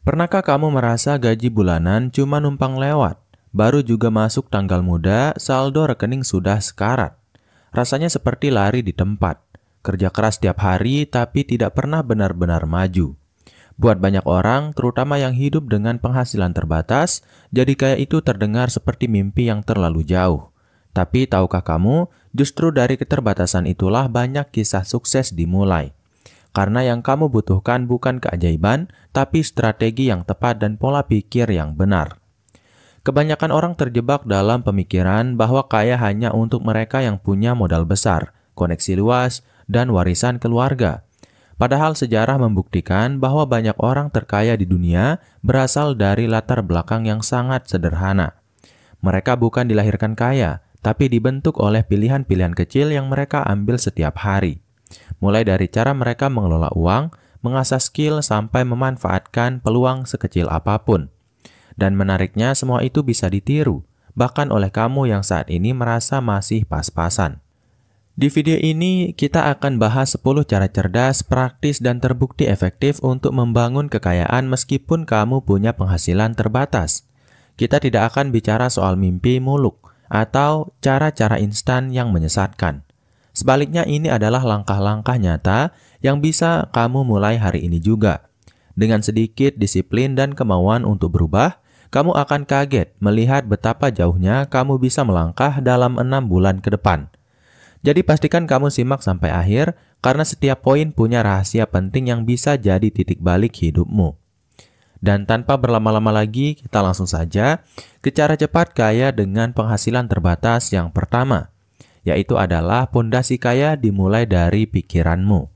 Pernahkah kamu merasa gaji bulanan cuma numpang lewat? Baru juga masuk tanggal muda, saldo rekening sudah sekarat. Rasanya seperti lari di tempat. Kerja keras tiap hari tapi tidak pernah benar-benar maju. Buat banyak orang, terutama yang hidup dengan penghasilan terbatas, jadi kaya itu terdengar seperti mimpi yang terlalu jauh. Tapi tahukah kamu, justru dari keterbatasan itulah banyak kisah sukses dimulai. Karena yang kamu butuhkan bukan keajaiban, tapi strategi yang tepat dan pola pikir yang benar. Kebanyakan orang terjebak dalam pemikiran bahwa kaya hanya untuk mereka yang punya modal besar, koneksi luas, dan warisan keluarga. Padahal sejarah membuktikan bahwa banyak orang terkaya di dunia berasal dari latar belakang yang sangat sederhana. Mereka bukan dilahirkan kaya, tapi dibentuk oleh pilihan-pilihan kecil yang mereka ambil setiap hari. Mulai dari cara mereka mengelola uang, mengasah skill, sampai memanfaatkan peluang sekecil apapun. Dan menariknya, semua itu bisa ditiru, bahkan oleh kamu yang saat ini merasa masih pas-pasan. Di video ini, kita akan bahas 10 cara cerdas, praktis, dan terbukti efektif untuk membangun kekayaan meskipun kamu punya penghasilan terbatas. Kita tidak akan bicara soal mimpi muluk atau cara-cara instan yang menyesatkan. Sebaliknya, ini adalah langkah-langkah nyata yang bisa kamu mulai hari ini juga. Dengan sedikit disiplin dan kemauan untuk berubah, kamu akan kaget melihat betapa jauhnya kamu bisa melangkah dalam 6 bulan ke depan. Jadi pastikan kamu simak sampai akhir, karena setiap poin punya rahasia penting yang bisa jadi titik balik hidupmu. Dan tanpa berlama-lama lagi, kita langsung saja ke cara cepat kaya dengan penghasilan terbatas yang pertama, yaitu adalah pondasi kaya dimulai dari pikiranmu.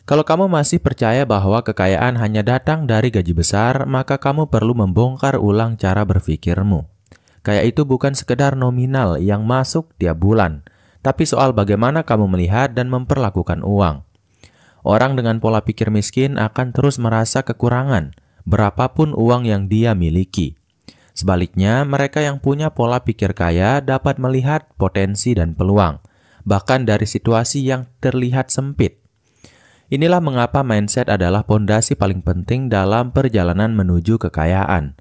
Kalau kamu masih percaya bahwa kekayaan hanya datang dari gaji besar, maka kamu perlu membongkar ulang cara berpikirmu. Kaya itu bukan sekedar nominal yang masuk tiap bulan, tapi soal bagaimana kamu melihat dan memperlakukan uang. Orang dengan pola pikir miskin akan terus merasa kekurangan, berapapun uang yang dia miliki. Sebaliknya, mereka yang punya pola pikir kaya dapat melihat potensi dan peluang, bahkan dari situasi yang terlihat sempit. Inilah mengapa mindset adalah pondasi paling penting dalam perjalanan menuju kekayaan.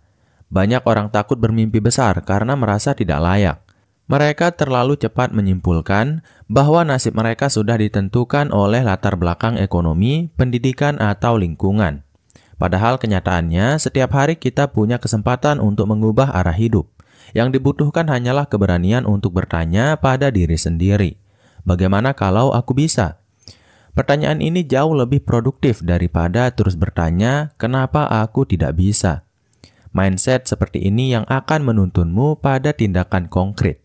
Banyak orang takut bermimpi besar karena merasa tidak layak. Mereka terlalu cepat menyimpulkan bahwa nasib mereka sudah ditentukan oleh latar belakang ekonomi, pendidikan, atau lingkungan. Padahal kenyataannya, setiap hari kita punya kesempatan untuk mengubah arah hidup. Yang dibutuhkan hanyalah keberanian untuk bertanya pada diri sendiri. Bagaimana kalau aku bisa? Pertanyaan ini jauh lebih produktif daripada terus bertanya, kenapa aku tidak bisa? Mindset seperti ini yang akan menuntunmu pada tindakan konkret.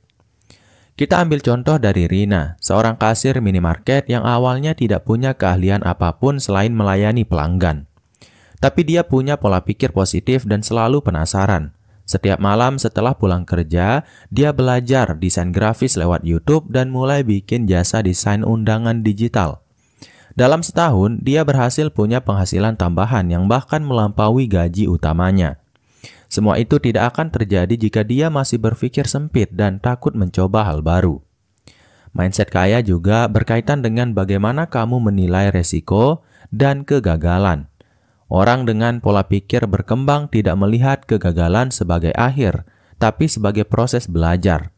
Kita ambil contoh dari Rina, seorang kasir minimarket yang awalnya tidak punya keahlian apapun selain melayani pelanggan. Tapi dia punya pola pikir positif dan selalu penasaran. Setiap malam setelah pulang kerja, dia belajar desain grafis lewat YouTube dan mulai bikin jasa desain undangan digital. Dalam setahun, dia berhasil punya penghasilan tambahan yang bahkan melampaui gaji utamanya. Semua itu tidak akan terjadi jika dia masih berpikir sempit dan takut mencoba hal baru. Mindset kaya juga berkaitan dengan bagaimana kamu menilai resiko dan kegagalan. Orang dengan pola pikir berkembang tidak melihat kegagalan sebagai akhir, tapi sebagai proses belajar.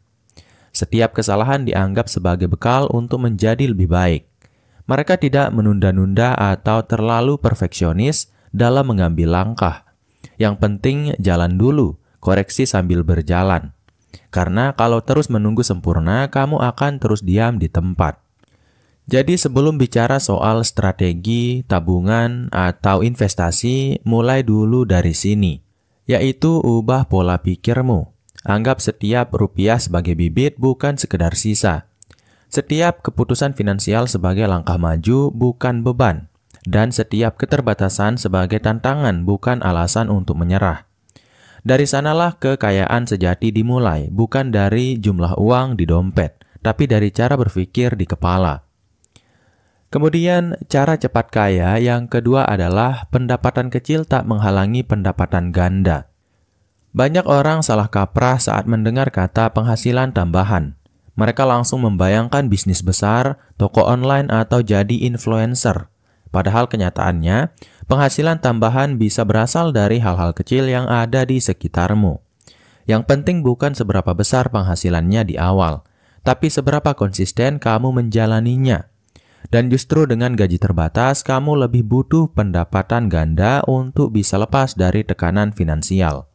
Setiap kesalahan dianggap sebagai bekal untuk menjadi lebih baik. Mereka tidak menunda-nunda atau terlalu perfeksionis dalam mengambil langkah. Yang penting jalan dulu, koreksi sambil berjalan. Karena kalau terus menunggu sempurna, kamu akan terus diam di tempat. Jadi sebelum bicara soal strategi, tabungan, atau investasi, mulai dulu dari sini. Yaitu ubah pola pikirmu. Anggap setiap rupiah sebagai bibit, bukan sekedar sisa. Setiap keputusan finansial sebagai langkah maju, bukan beban. Dan setiap keterbatasan sebagai tantangan, bukan alasan untuk menyerah. Dari sanalah kekayaan sejati dimulai, bukan dari jumlah uang di dompet, tapi dari cara berpikir di kepala. Kemudian, cara cepat kaya yang kedua adalah pendapatan kecil tak menghalangi pendapatan ganda. Banyak orang salah kaprah saat mendengar kata penghasilan tambahan. Mereka langsung membayangkan bisnis besar, toko online, atau jadi influencer. Padahal kenyataannya, Penghasilan tambahan bisa berasal dari hal-hal kecil yang ada di sekitarmu. Yang penting bukan seberapa besar penghasilannya di awal, tapi seberapa konsisten kamu menjalaninya. Dan justru dengan gaji terbatas, kamu lebih butuh pendapatan ganda untuk bisa lepas dari tekanan finansial.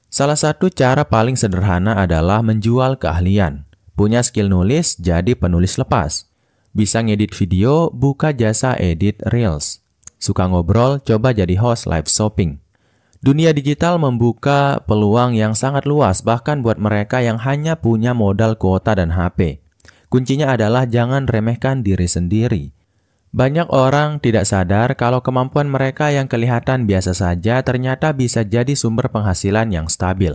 Salah satu cara paling sederhana adalah menjual keahlian. Punya skill nulis, jadi penulis lepas. Bisa ngedit video, buka jasa edit Reels. Suka ngobrol, coba jadi host live shopping. Dunia digital membuka peluang yang sangat luas, bahkan buat mereka yang hanya punya modal kuota dan HP. Kuncinya adalah jangan remehkan diri sendiri. Banyak orang tidak sadar kalau kemampuan mereka yang kelihatan biasa saja ternyata bisa jadi sumber penghasilan yang stabil.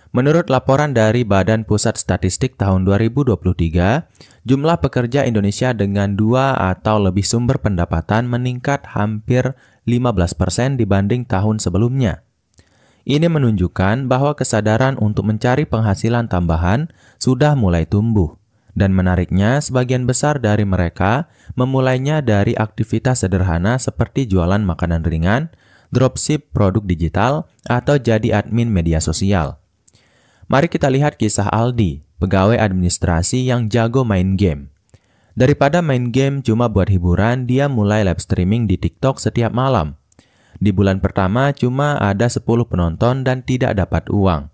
Menurut laporan dari Badan Pusat Statistik tahun 2023, jumlah pekerja Indonesia dengan 2 atau lebih sumber pendapatan meningkat hampir 15% dibanding tahun sebelumnya. Ini menunjukkan bahwa kesadaran untuk mencari penghasilan tambahan sudah mulai tumbuh. Dan menariknya, sebagian besar dari mereka memulainya dari aktivitas sederhana seperti jualan makanan ringan, dropship produk digital, atau jadi admin media sosial. Mari kita lihat kisah Aldi, pegawai administrasi yang jago main game. Daripada main game cuma buat hiburan, dia mulai live streaming di TikTok setiap malam. Di bulan pertama cuma ada 10 penonton dan tidak dapat uang.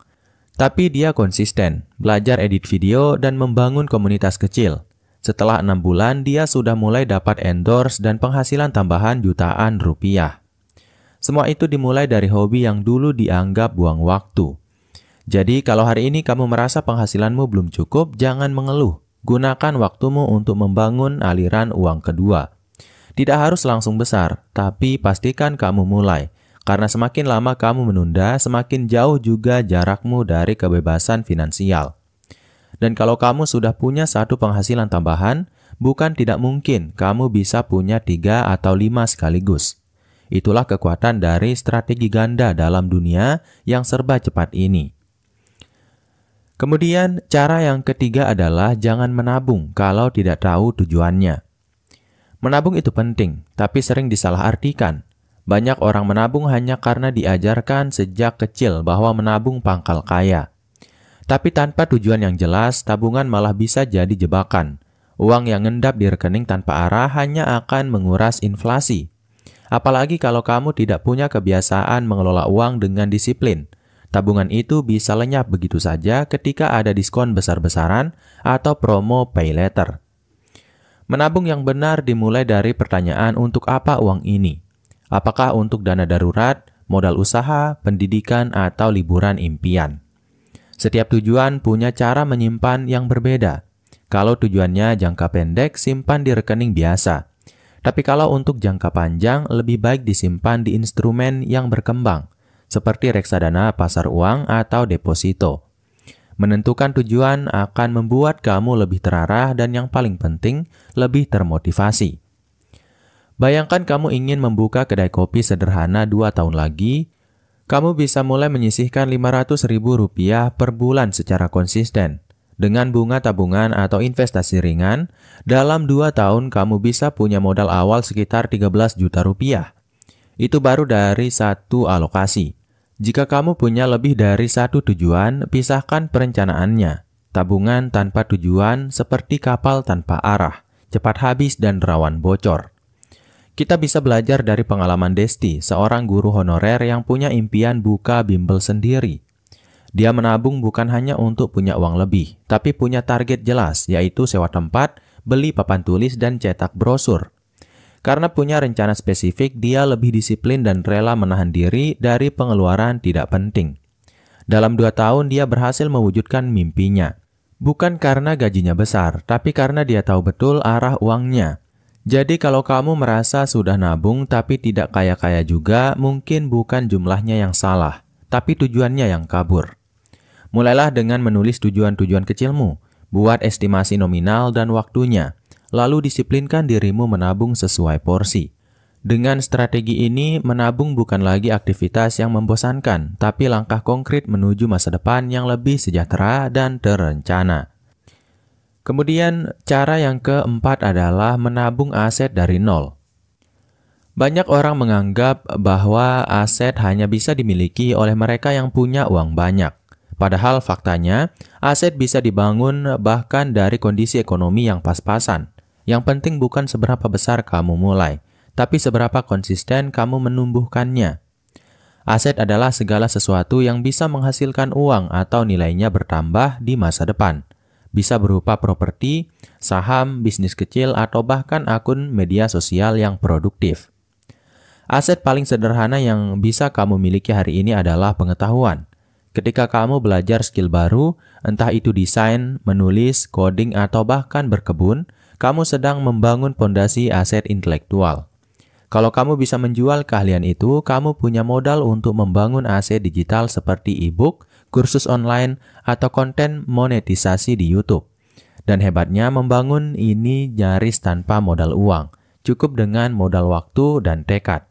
Tapi dia konsisten, belajar edit video dan membangun komunitas kecil. Setelah 6 bulan, dia sudah mulai dapat endorse dan penghasilan tambahan jutaan rupiah. Semua itu dimulai dari hobi yang dulu dianggap buang waktu. Jadi, kalau hari ini kamu merasa penghasilanmu belum cukup, jangan mengeluh. Gunakan waktumu untuk membangun aliran uang kedua. Tidak harus langsung besar, tapi pastikan kamu mulai. Karena semakin lama kamu menunda, semakin jauh juga jarakmu dari kebebasan finansial. Dan kalau kamu sudah punya satu penghasilan tambahan, bukan tidak mungkin kamu bisa punya 3 atau 5 sekaligus. Itulah kekuatan dari strategi ganda dalam dunia yang serba cepat ini. Kemudian, cara yang ketiga adalah jangan menabung kalau tidak tahu tujuannya. Menabung itu penting, tapi sering disalahartikan. Banyak orang menabung hanya karena diajarkan sejak kecil bahwa menabung pangkal kaya. Tapi tanpa tujuan yang jelas, tabungan malah bisa jadi jebakan. Uang yang ngendap di rekening tanpa arah hanya akan menguras inflasi. Apalagi kalau kamu tidak punya kebiasaan mengelola uang dengan disiplin. Tabungan itu bisa lenyap begitu saja ketika ada diskon besar-besaran atau promo pay later. Menabung yang benar dimulai dari pertanyaan untuk apa uang ini. Apakah untuk dana darurat, modal usaha, pendidikan, atau liburan impian? Setiap tujuan punya cara menyimpan yang berbeda. Kalau tujuannya jangka pendek, simpan di rekening biasa. Tapi kalau untuk jangka panjang, lebih baik disimpan di instrumen yang berkembang, seperti reksadana pasar uang atau deposito. Menentukan tujuan akan membuat kamu lebih terarah dan yang paling penting, lebih termotivasi. Bayangkan kamu ingin membuka kedai kopi sederhana 2 tahun lagi, kamu bisa mulai menyisihkan Rp500.000 per bulan secara konsisten. Dengan bunga tabungan atau investasi ringan, dalam 2 tahun kamu bisa punya modal awal sekitar 13 juta rupiah. Itu baru dari satu alokasi. Jika kamu punya lebih dari satu tujuan, pisahkan perencanaannya. Tabungan tanpa tujuan seperti kapal tanpa arah, cepat habis dan rawan bocor. Kita bisa belajar dari pengalaman Desti, seorang guru honorer yang punya impian buka bimbel sendiri. Dia menabung bukan hanya untuk punya uang lebih, tapi punya target jelas, yaitu sewa tempat, beli papan tulis, dan cetak brosur. Karena punya rencana spesifik, dia lebih disiplin dan rela menahan diri dari pengeluaran tidak penting. Dalam 2 tahun, dia berhasil mewujudkan mimpinya. Bukan karena gajinya besar, tapi karena dia tahu betul arah uangnya. Jadi kalau kamu merasa sudah nabung tapi tidak kaya-kaya juga, mungkin bukan jumlahnya yang salah, tapi tujuannya yang kabur. Mulailah dengan menulis tujuan-tujuan kecilmu, buat estimasi nominal dan waktunya, lalu disiplinkan dirimu menabung sesuai porsi. Dengan strategi ini, menabung bukan lagi aktivitas yang membosankan, tapi langkah konkret menuju masa depan yang lebih sejahtera dan terencana. Kemudian, cara yang keempat adalah menabung aset dari nol. Banyak orang menganggap bahwa aset hanya bisa dimiliki oleh mereka yang punya uang banyak. Padahal faktanya, aset bisa dibangun bahkan dari kondisi ekonomi yang pas-pasan. Yang penting bukan seberapa besar kamu mulai, tapi seberapa konsisten kamu menumbuhkannya. Aset adalah segala sesuatu yang bisa menghasilkan uang atau nilainya bertambah di masa depan. Bisa berupa properti, saham, bisnis kecil, atau bahkan akun media sosial yang produktif. Aset paling sederhana yang bisa kamu miliki hari ini adalah pengetahuan. Ketika kamu belajar skill baru, entah itu desain, menulis, coding, atau bahkan berkebun, kamu sedang membangun fondasi aset intelektual. Kalau kamu bisa menjual keahlian itu, kamu punya modal untuk membangun aset digital seperti e-book, kursus online, atau konten monetisasi di YouTube. Dan hebatnya, membangun ini nyaris tanpa modal uang, cukup dengan modal waktu dan tekad.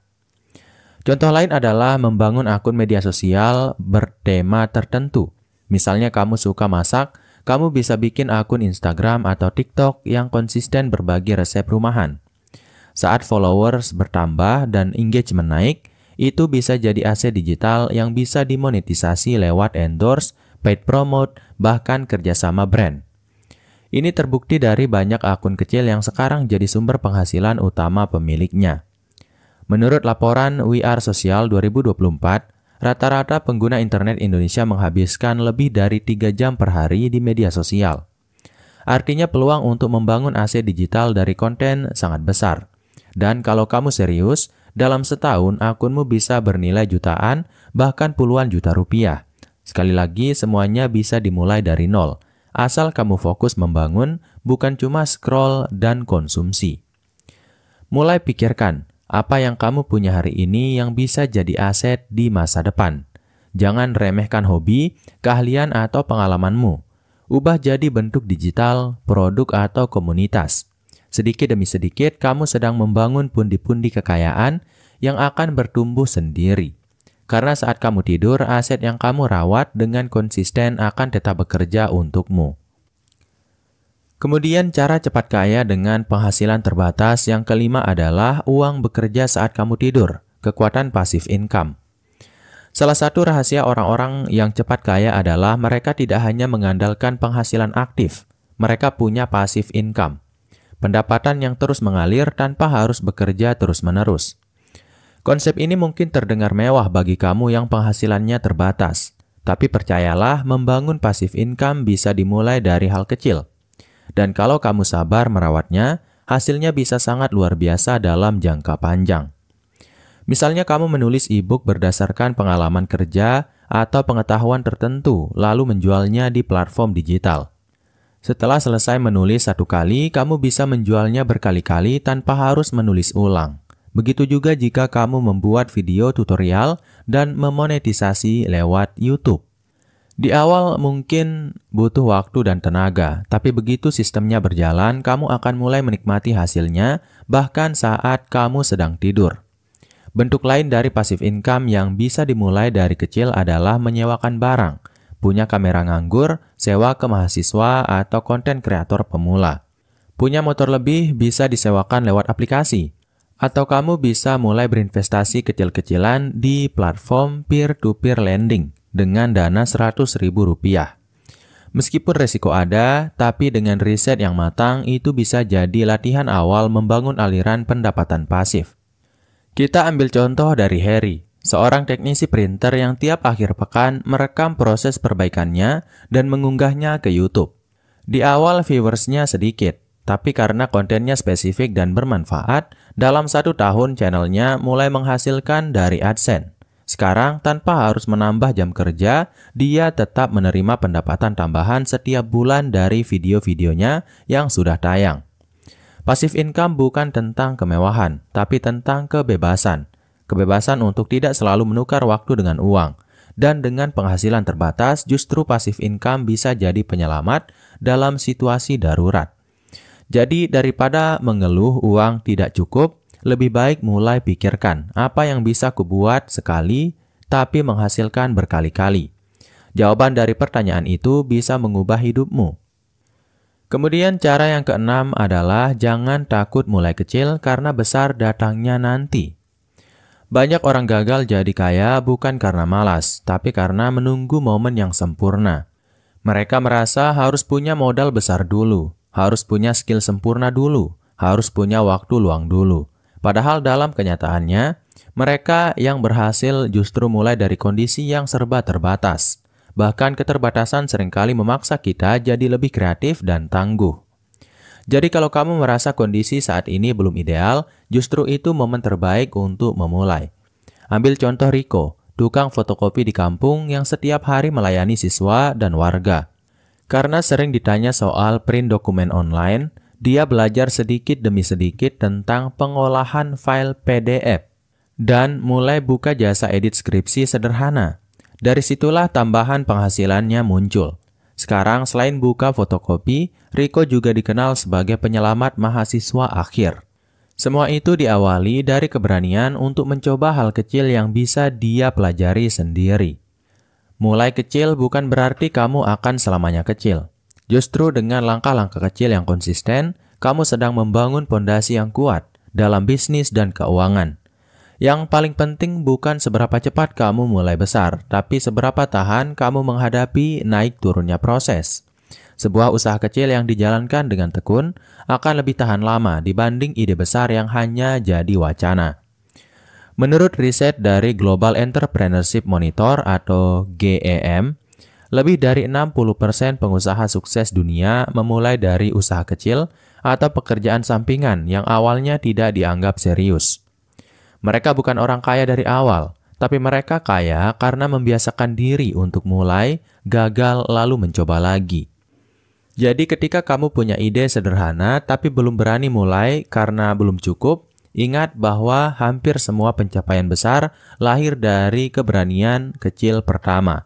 Contoh lain adalah membangun akun media sosial bertema tertentu. Misalnya kamu suka masak, kamu bisa bikin akun Instagram atau TikTok yang konsisten berbagi resep rumahan. Saat followers bertambah dan engagement naik, itu bisa jadi aset digital yang bisa dimonetisasi lewat endorse, paid promote, bahkan kerjasama brand. Ini terbukti dari banyak akun kecil yang sekarang jadi sumber penghasilan utama pemiliknya. Menurut laporan We Are Social 2024, rata-rata pengguna internet Indonesia menghabiskan lebih dari 3 jam per hari di media sosial. Artinya peluang untuk membangun aset digital dari konten sangat besar. Dan kalau kamu serius, dalam setahun akunmu bisa bernilai jutaan, bahkan puluhan juta rupiah. Sekali lagi, semuanya bisa dimulai dari nol, asal kamu fokus membangun, bukan cuma scroll dan konsumsi. Mulai pikirkan, apa yang kamu punya hari ini yang bisa jadi aset di masa depan. Jangan remehkan hobi, keahlian, atau pengalamanmu. Ubah jadi bentuk digital, produk, atau komunitas. Sedikit demi sedikit, kamu sedang membangun pundi-pundi kekayaan yang akan bertumbuh sendiri. Karena saat kamu tidur, aset yang kamu rawat dengan konsisten akan tetap bekerja untukmu. Kemudian cara cepat kaya dengan penghasilan terbatas yang kelima adalah uang bekerja saat kamu tidur, kekuatan passive income. Salah satu rahasia orang-orang yang cepat kaya adalah mereka tidak hanya mengandalkan penghasilan aktif, mereka punya passive income. Pendapatan yang terus mengalir tanpa harus bekerja terus-menerus. Konsep ini mungkin terdengar mewah bagi kamu yang penghasilannya terbatas, tapi percayalah membangun passive income bisa dimulai dari hal kecil. Dan kalau kamu sabar merawatnya, hasilnya bisa sangat luar biasa dalam jangka panjang. Misalnya kamu menulis e-book berdasarkan pengalaman kerja atau pengetahuan tertentu, lalu menjualnya di platform digital. Setelah selesai menulis satu kali, kamu bisa menjualnya berkali-kali tanpa harus menulis ulang. Begitu juga jika kamu membuat video tutorial dan memonetisasi lewat YouTube. Di awal mungkin butuh waktu dan tenaga, tapi begitu sistemnya berjalan, kamu akan mulai menikmati hasilnya bahkan saat kamu sedang tidur. Bentuk lain dari passive income yang bisa dimulai dari kecil adalah menyewakan barang, punya kamera nganggur, sewa ke mahasiswa atau konten kreator pemula. Punya motor lebih bisa disewakan lewat aplikasi, atau kamu bisa mulai berinvestasi kecil-kecilan di platform peer-to-peer lending dengan dana Rp100.000. Meskipun resiko ada, tapi dengan riset yang matang itu bisa jadi latihan awal membangun aliran pendapatan pasif. Kita ambil contoh dari Harry, seorang teknisi printer yang tiap akhir pekan merekam proses perbaikannya dan mengunggahnya ke YouTube. Di awal viewersnya sedikit, tapi karena kontennya spesifik dan bermanfaat, dalam 1 tahun channelnya mulai menghasilkan dari AdSense. Sekarang, tanpa harus menambah jam kerja, dia tetap menerima pendapatan tambahan setiap bulan dari video-videonya yang sudah tayang. Passive income bukan tentang kemewahan, tapi tentang kebebasan. Kebebasan untuk tidak selalu menukar waktu dengan uang. Dan dengan penghasilan terbatas, justru passive income bisa jadi penyelamat dalam situasi darurat. Jadi, daripada mengeluh uang tidak cukup, lebih baik mulai pikirkan apa yang bisa kubuat sekali tapi menghasilkan berkali-kali. Jawaban dari pertanyaan itu bisa mengubah hidupmu. Kemudian cara yang keenam adalah jangan takut mulai kecil karena besar datangnya nanti. Banyak orang gagal jadi kaya bukan karena malas, tapi karena menunggu momen yang sempurna. Mereka merasa harus punya modal besar dulu, harus punya skill sempurna dulu, harus punya waktu luang dulu. Padahal dalam kenyataannya, mereka yang berhasil justru mulai dari kondisi yang serba terbatas. Bahkan keterbatasan seringkali memaksa kita jadi lebih kreatif dan tangguh. Jadi kalau kamu merasa kondisi saat ini belum ideal, justru itu momen terbaik untuk memulai. Ambil contoh Rico, tukang fotokopi di kampung yang setiap hari melayani siswa dan warga. Karena sering ditanya soal print dokumen online, dia belajar sedikit demi sedikit tentang pengolahan file PDF dan mulai buka jasa edit skripsi sederhana. Dari situlah tambahan penghasilannya muncul. Sekarang selain buka fotokopi, Rico juga dikenal sebagai penyelamat mahasiswa akhir. Semua itu diawali dari keberanian untuk mencoba hal kecil yang bisa dia pelajari sendiri. Mulai kecil bukan berarti kamu akan selamanya kecil. Justru dengan langkah-langkah kecil yang konsisten, kamu sedang membangun fondasi yang kuat dalam bisnis dan keuangan. Yang paling penting bukan seberapa cepat kamu mulai besar, tapi seberapa tahan kamu menghadapi naik turunnya proses. Sebuah usaha kecil yang dijalankan dengan tekun akan lebih tahan lama dibanding ide besar yang hanya jadi wacana. Menurut riset dari Global Entrepreneurship Monitor atau GEM, lebih dari 60% pengusaha sukses dunia memulai dari usaha kecil atau pekerjaan sampingan yang awalnya tidak dianggap serius. Mereka bukan orang kaya dari awal, tapi mereka kaya karena membiasakan diri untuk mulai, gagal, lalu mencoba lagi. Jadi ketika kamu punya ide sederhana tapi belum berani mulai karena belum cukup, ingat bahwa hampir semua pencapaian besar lahir dari keberanian kecil pertama.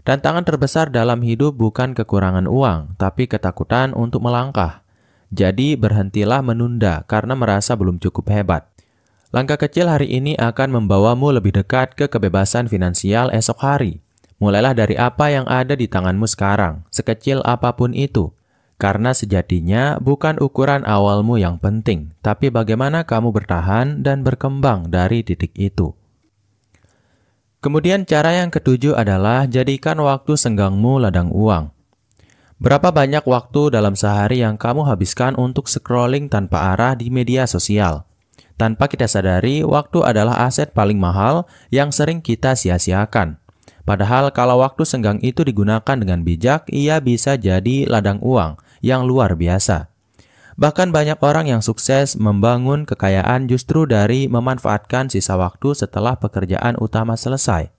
Tantangan terbesar dalam hidup bukan kekurangan uang, tapi ketakutan untuk melangkah. Jadi berhentilah menunda karena merasa belum cukup hebat. Langkah kecil hari ini akan membawamu lebih dekat ke kebebasan finansial esok hari. Mulailah dari apa yang ada di tanganmu sekarang, sekecil apapun itu. Karena sejatinya bukan ukuran awalmu yang penting, tapi bagaimana kamu bertahan dan berkembang dari titik itu. Kemudian cara yang ketujuh adalah jadikan waktu senggangmu ladang uang. Berapa banyak waktu dalam sehari yang kamu habiskan untuk scrolling tanpa arah di media sosial? Tanpa kita sadari, waktu adalah aset paling mahal yang sering kita sia-siakan. Padahal kalau waktu senggang itu digunakan dengan bijak, ia bisa jadi ladang uang yang luar biasa. Bahkan banyak orang yang sukses membangun kekayaan justru dari memanfaatkan sisa waktu setelah pekerjaan utama selesai.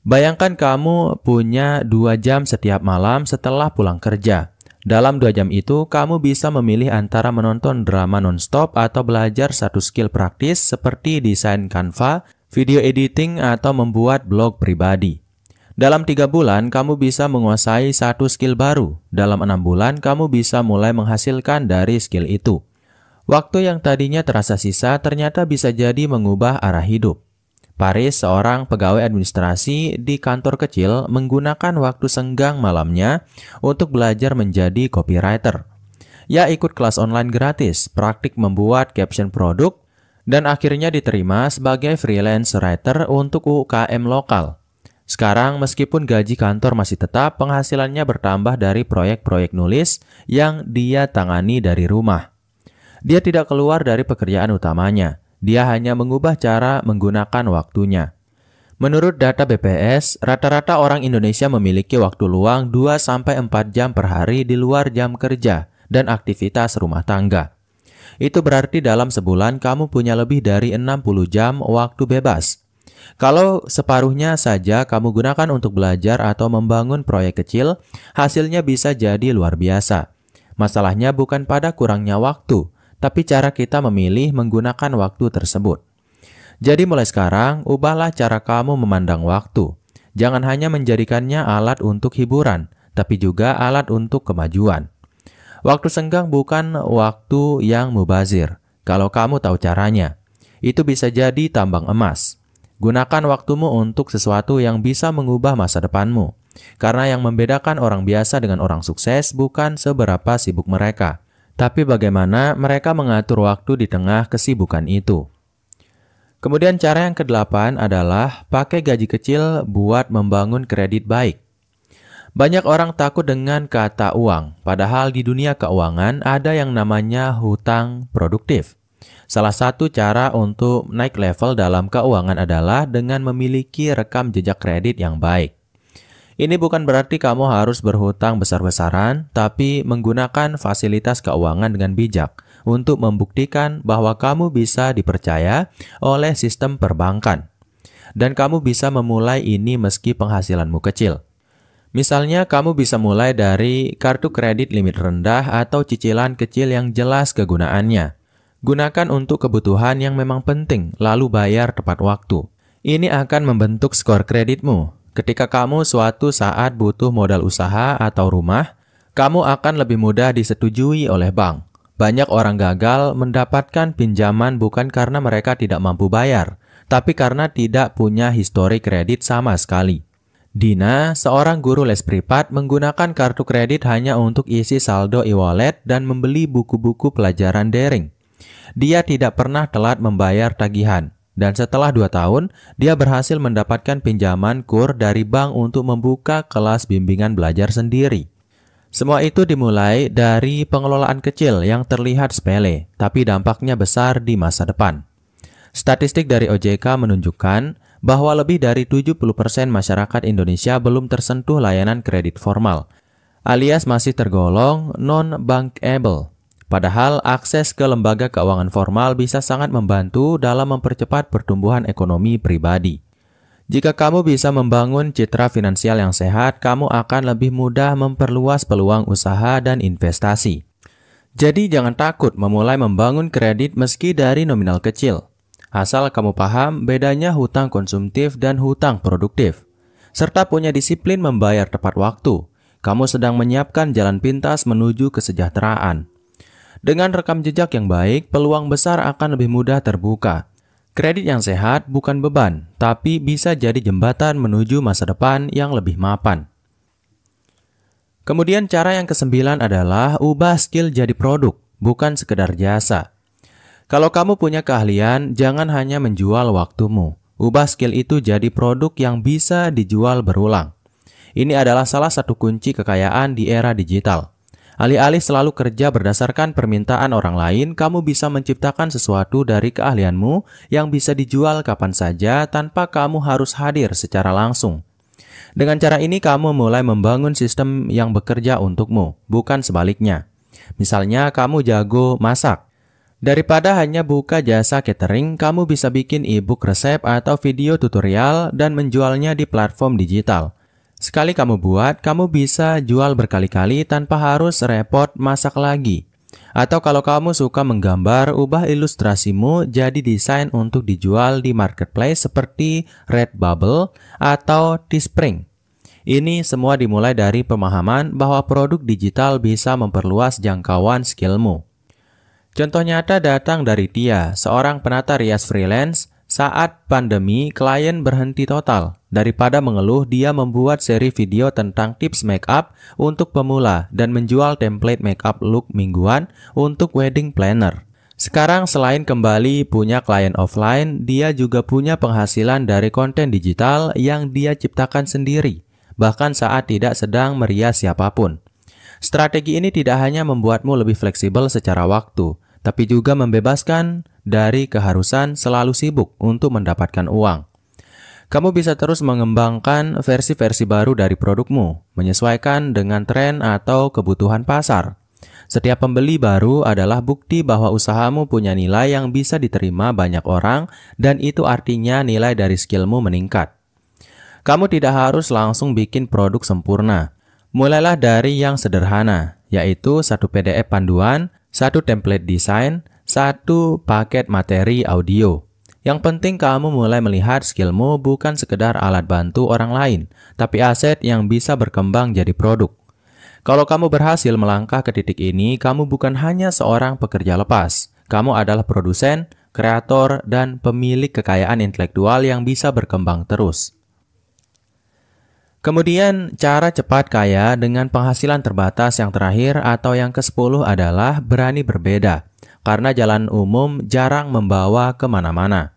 Bayangkan kamu punya 2 jam setiap malam setelah pulang kerja. Dalam 2 jam itu, kamu bisa memilih antara menonton drama non-stop atau belajar satu skill praktis seperti desain Canva, video editing, atau membuat blog pribadi. Dalam 3 bulan, kamu bisa menguasai satu skill baru. Dalam 6 bulan, kamu bisa mulai menghasilkan dari skill itu. Waktu yang tadinya terasa sisa ternyata bisa jadi mengubah arah hidup. Paris, seorang pegawai administrasi di kantor kecil, menggunakan waktu senggang malamnya untuk belajar menjadi copywriter. Ia ikut kelas online gratis, praktik membuat caption produk, dan akhirnya diterima sebagai freelance writer untuk UKM lokal. Sekarang, meskipun gaji kantor masih tetap, penghasilannya bertambah dari proyek-proyek nulis yang dia tangani dari rumah. Dia tidak keluar dari pekerjaan utamanya. Dia hanya mengubah cara menggunakan waktunya. Menurut data BPS, rata-rata orang Indonesia memiliki waktu luang 2-4 jam per hari di luar jam kerja dan aktivitas rumah tangga. Itu berarti dalam sebulan kamu punya lebih dari 60 jam waktu bebas. Kalau separuhnya saja kamu gunakan untuk belajar atau membangun proyek kecil, hasilnya bisa jadi luar biasa. Masalahnya bukan pada kurangnya waktu, tapi cara kita memilih menggunakan waktu tersebut. Jadi mulai sekarang, ubahlah cara kamu memandang waktu. Jangan hanya menjadikannya alat untuk hiburan, tapi juga alat untuk kemajuan. Waktu senggang bukan waktu yang mubazir. Kalau kamu tahu caranya, itu bisa jadi tambang emas. Gunakan waktumu untuk sesuatu yang bisa mengubah masa depanmu. Karena yang membedakan orang biasa dengan orang sukses bukan seberapa sibuk mereka, tapi bagaimana mereka mengatur waktu di tengah kesibukan itu. Kemudian cara yang kedelapan adalah pakai gaji kecil buat membangun kredit baik. Banyak orang takut dengan kata uang, padahal di dunia keuangan ada yang namanya hutang produktif. Salah satu cara untuk naik level dalam keuangan adalah dengan memiliki rekam jejak kredit yang baik. Ini bukan berarti kamu harus berhutang besar-besaran, tapi menggunakan fasilitas keuangan dengan bijak untuk membuktikan bahwa kamu bisa dipercaya oleh sistem perbankan. Dan kamu bisa memulai ini meski penghasilanmu kecil. Misalnya, kamu bisa mulai dari kartu kredit limit rendah atau cicilan kecil yang jelas kegunaannya. Gunakan untuk kebutuhan yang memang penting, lalu bayar tepat waktu. Ini akan membentuk skor kreditmu. Ketika kamu suatu saat butuh modal usaha atau rumah, kamu akan lebih mudah disetujui oleh bank. Banyak orang gagal mendapatkan pinjaman bukan karena mereka tidak mampu bayar, tapi karena tidak punya histori kredit sama sekali. Dina, seorang guru les privat, menggunakan kartu kredit hanya untuk isi saldo e-wallet dan membeli buku-buku pelajaran daring. Dia tidak pernah telat membayar tagihan, dan setelah 2 tahun, dia berhasil mendapatkan pinjaman KUR dari bank untuk membuka kelas bimbingan belajar sendiri. Semua itu dimulai dari pengelolaan kecil yang terlihat sepele, tapi dampaknya besar di masa depan. Statistik dari OJK menunjukkan bahwa lebih dari 70% masyarakat Indonesia belum tersentuh layanan kredit formal, alias masih tergolong non-bankable. Padahal akses ke lembaga keuangan formal bisa sangat membantu dalam mempercepat pertumbuhan ekonomi pribadi. Jika kamu bisa membangun citra finansial yang sehat, kamu akan lebih mudah memperluas peluang usaha dan investasi. Jadi jangan takut memulai membangun kredit meski dari nominal kecil. Asal kamu paham bedanya hutang konsumtif dan hutang produktif, serta punya disiplin membayar tepat waktu, kamu sedang menyiapkan jalan pintas menuju kesejahteraan. Dengan rekam jejak yang baik, peluang besar akan lebih mudah terbuka. Kredit yang sehat bukan beban, tapi bisa jadi jembatan menuju masa depan yang lebih mapan. Kemudian cara yang ke-9 adalah ubah skill jadi produk, bukan sekedar jasa. Kalau kamu punya keahlian, jangan hanya menjual waktumu. Ubah skill itu jadi produk yang bisa dijual berulang. Ini adalah salah satu kunci kekayaan di era digital. Alih-alih selalu kerja berdasarkan permintaan orang lain, kamu bisa menciptakan sesuatu dari keahlianmu yang bisa dijual kapan saja tanpa kamu harus hadir secara langsung. Dengan cara ini, kamu mulai membangun sistem yang bekerja untukmu, bukan sebaliknya. Misalnya, kamu jago masak. Daripada hanya buka jasa catering, kamu bisa bikin e-book resep atau video tutorial dan menjualnya di platform digital. Sekali kamu buat, kamu bisa jual berkali-kali tanpa harus repot masak lagi. Atau kalau kamu suka menggambar, ubah ilustrasimu jadi desain untuk dijual di marketplace seperti Redbubble atau Teespring. Ini semua dimulai dari pemahaman bahwa produk digital bisa memperluas jangkauan skillmu. Contoh nyata datang dari Tia, seorang penata rias freelance. Saat pandemi, klien berhenti total. Daripada mengeluh, dia membuat seri video tentang tips makeup untuk pemula dan menjual template makeup look mingguan untuk wedding planner. Sekarang selain kembali punya klien offline, dia juga punya penghasilan dari konten digital yang dia ciptakan sendiri, bahkan saat tidak sedang merias siapapun. Strategi ini tidak hanya membuatmu lebih fleksibel secara waktu, tapi juga membebaskan dari keharusan selalu sibuk untuk mendapatkan uang. Kamu bisa terus mengembangkan versi-versi baru dari produkmu, menyesuaikan dengan tren atau kebutuhan pasar. Setiap pembeli baru adalah bukti bahwa usahamu punya nilai yang bisa diterima banyak orang, dan itu artinya nilai dari skillmu meningkat. Kamu tidak harus langsung bikin produk sempurna. Mulailah dari yang sederhana, yaitu satu PDF panduan, satu template desain, satu paket materi audio. Yang penting kamu mulai melihat skillmu bukan sekedar alat bantu orang lain, tapi aset yang bisa berkembang jadi produk. Kalau kamu berhasil melangkah ke titik ini, kamu bukan hanya seorang pekerja lepas. Kamu adalah produsen, kreator, dan pemilik kekayaan intelektual yang bisa berkembang terus. Kemudian, cara cepat kaya dengan penghasilan terbatas yang terakhir atau yang ke-10 adalah berani berbeda, karena jalan umum jarang membawa kemana-mana.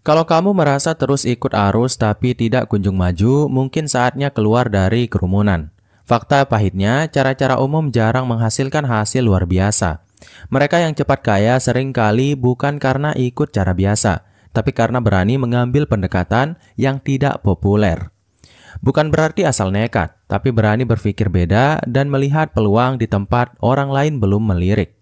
Kalau kamu merasa terus ikut arus tapi tidak kunjung maju, mungkin saatnya keluar dari kerumunan. Fakta pahitnya, cara-cara umum jarang menghasilkan hasil luar biasa. Mereka yang cepat kaya seringkali bukan karena ikut cara biasa, tapi karena berani mengambil pendekatan yang tidak populer. Bukan berarti asal nekat, tapi berani berpikir beda dan melihat peluang di tempat orang lain belum melirik.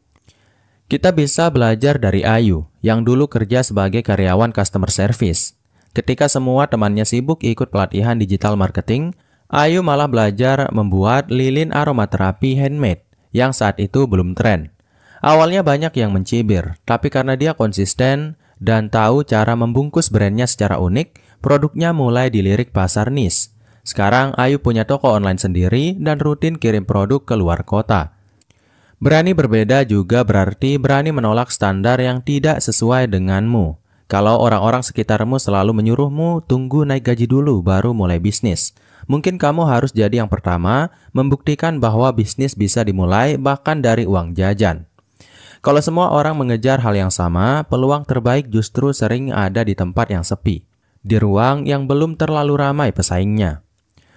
Kita bisa belajar dari Ayu, yang dulu kerja sebagai karyawan customer service. Ketika semua temannya sibuk ikut pelatihan digital marketing, Ayu malah belajar membuat lilin aromaterapi handmade, yang saat itu belum tren. Awalnya banyak yang mencibir, tapi karena dia konsisten dan tahu cara membungkus brandnya secara unik, produknya mulai dilirik pasar niche. Sekarang Ayu punya toko online sendiri dan rutin kirim produk ke luar kota. Berani berbeda juga berarti berani menolak standar yang tidak sesuai denganmu. Kalau orang-orang sekitarmu selalu menyuruhmu, tunggu naik gaji dulu baru mulai bisnis. Mungkin kamu harus jadi yang pertama, membuktikan bahwa bisnis bisa dimulai bahkan dari uang jajan. Kalau semua orang mengejar hal yang sama, peluang terbaik justru sering ada di tempat yang sepi, di ruang yang belum terlalu ramai pesaingnya.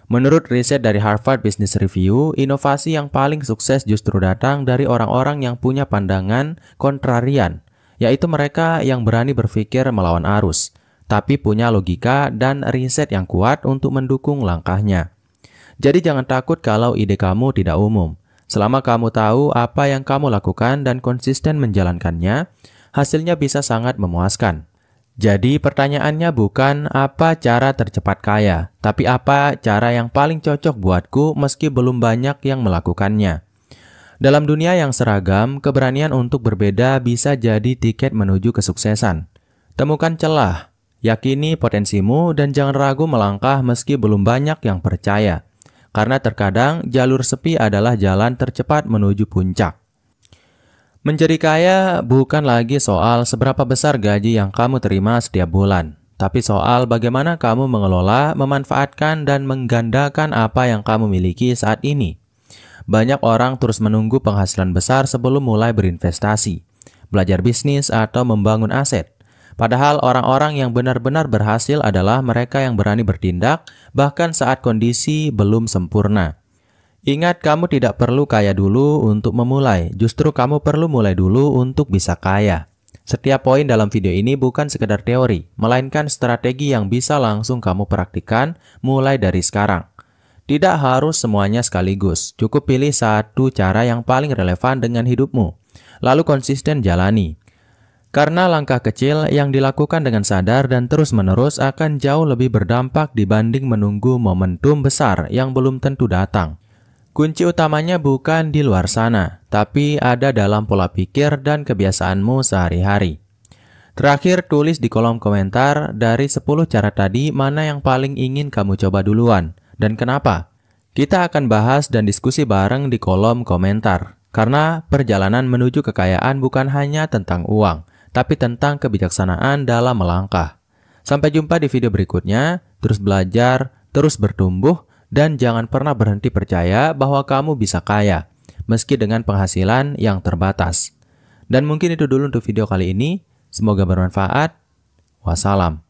Menurut riset dari Harvard Business Review, inovasi yang paling sukses justru datang dari orang-orang yang punya pandangan kontrarian, yaitu mereka yang berani berpikir melawan arus, tapi punya logika dan riset yang kuat untuk mendukung langkahnya. Jadi jangan takut kalau ide kamu tidak umum. Selama kamu tahu apa yang kamu lakukan dan konsisten menjalankannya, hasilnya bisa sangat memuaskan. Jadi pertanyaannya bukan apa cara tercepat kaya, tapi apa cara yang paling cocok buatku meski belum banyak yang melakukannya. Dalam dunia yang seragam, keberanian untuk berbeda bisa jadi tiket menuju kesuksesan. Temukan celah, yakini potensimu dan jangan ragu melangkah meski belum banyak yang percaya. Karena terkadang jalur sepi adalah jalan tercepat menuju puncak. Menjadi kaya bukan lagi soal seberapa besar gaji yang kamu terima setiap bulan, tapi soal bagaimana kamu mengelola, memanfaatkan, dan menggandakan apa yang kamu miliki saat ini. Banyak orang terus menunggu penghasilan besar sebelum mulai berinvestasi, belajar bisnis, atau membangun aset. Padahal orang-orang yang benar-benar berhasil adalah mereka yang berani bertindak, bahkan saat kondisi belum sempurna. Ingat, kamu tidak perlu kaya dulu untuk memulai, justru kamu perlu mulai dulu untuk bisa kaya. Setiap poin dalam video ini bukan sekedar teori, melainkan strategi yang bisa langsung kamu praktikkan mulai dari sekarang. Tidak harus semuanya sekaligus, cukup pilih satu cara yang paling relevan dengan hidupmu, lalu konsisten jalani. Karena langkah kecil yang dilakukan dengan sadar dan terus-menerus akan jauh lebih berdampak dibanding menunggu momentum besar yang belum tentu datang. Kunci utamanya bukan di luar sana, tapi ada dalam pola pikir dan kebiasaanmu sehari-hari. Terakhir, tulis di kolom komentar dari 10 cara tadi mana yang paling ingin kamu coba duluan, dan kenapa. Kita akan bahas dan diskusi bareng di kolom komentar, karena perjalanan menuju kekayaan bukan hanya tentang uang, tapi tentang kebijaksanaan dalam melangkah. Sampai jumpa di video berikutnya, terus belajar, terus bertumbuh, dan jangan pernah berhenti percaya bahwa kamu bisa kaya, meski dengan penghasilan yang terbatas. Dan mungkin itu dulu untuk video kali ini. Semoga bermanfaat. Wassalam.